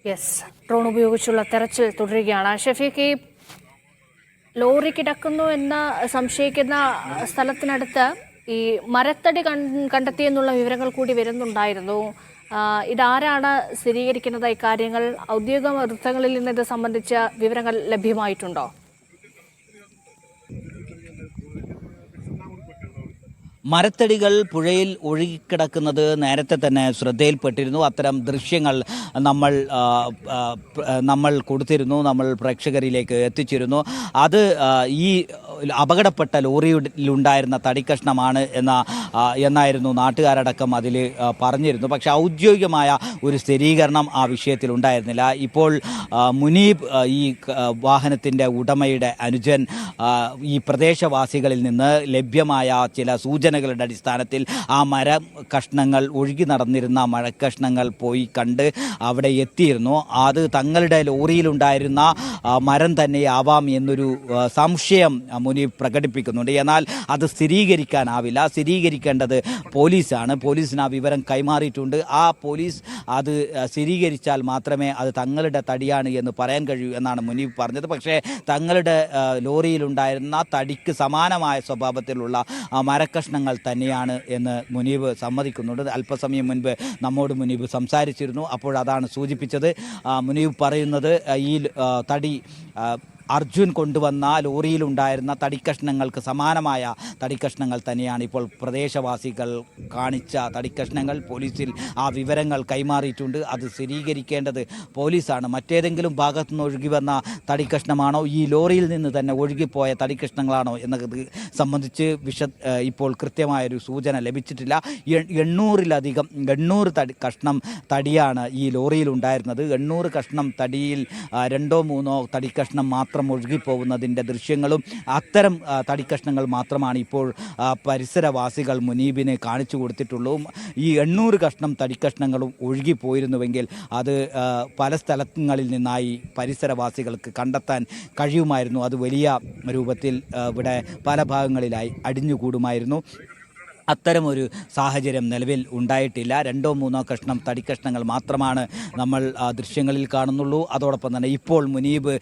Yes, drone ഉപയോഗിച്ചുള്ള തെരച്ചിൽ തുടരുകയാണ്. ഷഫീഖ്, ഈ ലോറി കിടക്കുന്നു എന്ന് സംശയിക്കുന്ന സ്ഥലത്തിനടുത്ത് ഈ മരത്തടി കണ്ടെത്തിയെന്നുള്ള വിവരങ്ങൾ കൂടി വരുന്നുണ്ടായിരുന്നു. ഇതാരാണ് സ്ഥിരീകരിക്കുന്നത്? ഇക്കാര്യങ്ങൾ ഔദ്യോഗിക വൃത്തങ്ങളിൽ നിന്ന് ഇത് സംബന്ധിച്ച വിവരങ്ങൾ ലഭ്യമായിട്ടുണ്ടോ? മരത്തടികൾ പുഴയിൽ ഒഴുകിക്കിടക്കുന്നത് നേരത്തെ തന്നെ ശ്രദ്ധയിൽപ്പെട്ടിരുന്നു. അത്തരം ദൃശ്യങ്ങൾ നമ്മൾ കൊടുത്തിരുന്നു, നമ്മൾ പ്രേക്ഷകരിലേക്ക് എത്തിച്ചിരുന്നു. അത് ഈ അപകടപ്പെട്ട ലോറിയിലുണ്ടായിരുന്ന തടിക്കഷ്ണമാണ് എന്നായിരുന്നു നാട്ടുകാരടക്കം അതിൽ പറഞ്ഞിരുന്നു. പക്ഷേ ഔദ്യോഗികമായ ഒരു സ്ഥിരീകരണം ആ വിഷയത്തിൽ ഉണ്ടായിരുന്നില്ല. ഇപ്പോൾ മുനീബ്, ഈ വാഹനത്തിൻ്റെ ഉടമയുടെ അനുജൻ, ഈ പ്രദേശവാസികളിൽ നിന്ന് ലഭ്യമായ ചില സൂചനകളുടെ അടിസ്ഥാനത്തിൽ ആ മരം കഷ്ണങ്ങൾ, ഒഴുകി നടന്നിരുന്ന മരക്കഷ്ണങ്ങൾ പോയി കണ്ട് അവിടെ എത്തിയിരുന്നു. അത് തങ്ങളുടെ ലോറിയിലുണ്ടായിരുന്ന മരം തന്നെയാവാം എന്നൊരു സംശയം മുനീബ് പ്രകടിപ്പിക്കുന്നുണ്ട്. എന്നാൽ അത് സ്ഥിരീകരിക്കാനാവില്ല. സ്ഥിരീകരിക്കേണ്ടത് പോലീസാണ്. പോലീസിന് ആ വിവരം കൈമാറിയിട്ടുണ്ട്. ആ പോലീസ് അത് സ്ഥിരീകരിച്ചാൽ മാത്രമേ അത് തങ്ങളുടെ തടിയാണ് എന്ന് പറയാൻ കഴിയൂ എന്നാണ് മുനീബ് പറഞ്ഞത്. പക്ഷേ തങ്ങളുടെ ലോറിയിലുണ്ടായിരുന്ന തടിക്ക് സമാനമായ സ്വഭാവത്തിലുള്ള മരക്കഷ്ണങ്ങൾ തന്നെയാണ് എന്ന് മുനീബ് സമ്മതിക്കുന്നുണ്ട്. അല്പസമയം മുൻപ് നമ്മോട് മുനീബ് സംസാരിച്ചിരുന്നു. അപ്പോഴതാണ് സൂചിപ്പിച്ചത്. മുനീബ് പറയുന്നത് ഈ തടി അർജുൻ കൊണ്ടുവന്ന ലോറിയിലുണ്ടായിരുന്ന തടിക്കഷ്ണങ്ങൾക്ക് സമാനമായ തടിക്കഷ്ണങ്ങൾ തന്നെയാണ് ഇപ്പോൾ പ്രദേശവാസികൾ കാണിച്ച തടിക്കഷ്ണങ്ങൾ. പോലീസിൽ ആ വിവരങ്ങൾ കൈമാറിയിട്ടുണ്ട്. അത് സ്ഥിരീകരിക്കേണ്ടത് പോലീസാണ്. മറ്റേതെങ്കിലും ഭാഗത്തു നിന്ന് ഒഴുകി വന്ന തടിക്കഷ്ണമാണോ, ഈ ലോറിയിൽ നിന്ന് തന്നെ ഒഴുകിപ്പോയ തടിക്കഷ്ണങ്ങളാണോ എന്നത് സംബന്ധിച്ച് ഇപ്പോൾ കൃത്യമായൊരു സൂചന ലഭിച്ചിട്ടില്ല. 800 കഷ്ണം തടിയാണ് ഈ ലോറിയിലുണ്ടായിരുന്നത്. 800 കഷ്ണം തടിയിൽ 2-3 തടിക്കഷ്ണം മാത്രം ഒഴുകിപ്പോകുന്നതിൻ്റെ ദൃശ്യങ്ങളും അത്തരം തടിക്കഷ്ണങ്ങൾ മാത്രമാണ് ഇപ്പോൾ പരിസരവാസികൾ മുനീബിന് കാണിച്ചു കൊടുത്തിട്ടുള്ളൂ. ഈ 800 കഷ്ണം തടിക്കഷ്ണങ്ങളും ഒഴുകിപ്പോയിരുന്നുവെങ്കിൽ അത് പല സ്ഥലങ്ങളിൽ നിന്നായി പരിസരവാസികൾക്ക് കണ്ടെത്താൻ കഴിയുമായിരുന്നു. അത് വലിയ രൂപത്തിൽ ഇവിടെ പല ഭാഗങ്ങളിലായി അടിഞ്ഞുകൂടുമായിരുന്നു. അത്തരമൊരു സാഹചര്യം നിലവിൽ ഉണ്ടായിട്ടില്ല. 2-3 കഷ്ണം തടിക്കഷ്ണങ്ങൾ മാത്രമാണ് നമ്മൾ ദൃശ്യങ്ങളിൽ കാണുന്നുള്ളൂ. അതോടൊപ്പം തന്നെ ഇപ്പോൾ മുനീബ്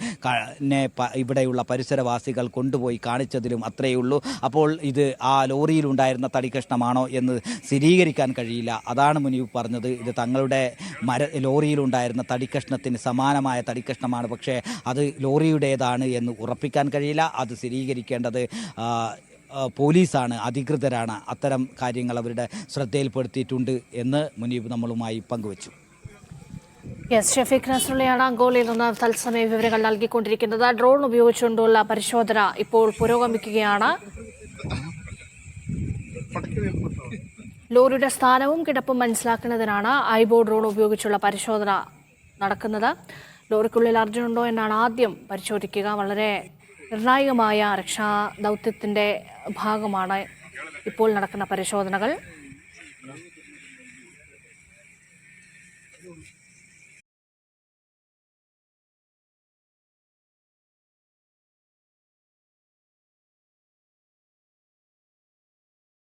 ഇവിടെയുള്ള പരിസരവാസികൾ കൊണ്ടുപോയി കാണിച്ചതിലും അത്രയേ ഉള്ളൂ. അപ്പോൾ ഇത് ആ ലോറിയിലുണ്ടായിരുന്ന തടിക്കഷ്ണമാണോ എന്ന് സ്ഥിരീകരിക്കാൻ കഴിയില്ല. അതാണ് മുനീബ് പറഞ്ഞത്. ഇത് തങ്ങളുടെ ലോറിയിലുണ്ടായിരുന്ന തടിക്കഷ്ണത്തിന് സമാനമായ തടിക്കഷ്ണമാണ്, പക്ഷേ അത് ലോറിയുടേതാണ് എന്ന് ഉറപ്പിക്കാൻ കഴിയില്ല. അത് സ്ഥിരീകരിക്കേണ്ടത് പോലീസാണ്, അധികൃതരാണ്. അത്തരം കാര്യങ്ങൾ അവരുടെ ശ്രദ്ധയിൽപ്പെടുത്തിയിട്ടുണ്ട് എന്ന് മുനീബ് നമ്മളുമായി പങ്കുവച്ചു. യെസ്, ഷഫീഖ് നസ്രുള്ളയാണ് അങ്കോളയിൽ നിന്ന് തത്സമയ വിവരങ്ങൾ നൽകിക്കൊണ്ടിരിക്കുന്നത്. ഡ്രോൺ ഉപയോഗിച്ചുകൊണ്ടുള്ള പരിശോധന ഇപ്പോൾ പുരോഗമിക്കുകയാണ്. ലോറിയുടെ സ്ഥാനവും കിടപ്പും മനസ്സിലാക്കുന്നതിനാണ് ഐബോ ഡ്രോൺ ഉപയോഗിച്ചുള്ള പരിശോധന നടക്കുന്നത്. ലോറിക്കുള്ളിൽ അർജുനുണ്ടോ എന്നാണ് ആദ്യം പരിശോധിക്കുക. വളരെ നിർണായകമായ രക്ഷാ ദൗത്യത്തിൻ്റെ ഭാഗമാണ് ഇപ്പോൾ നടക്കുന്ന പരിശോധനകൾ.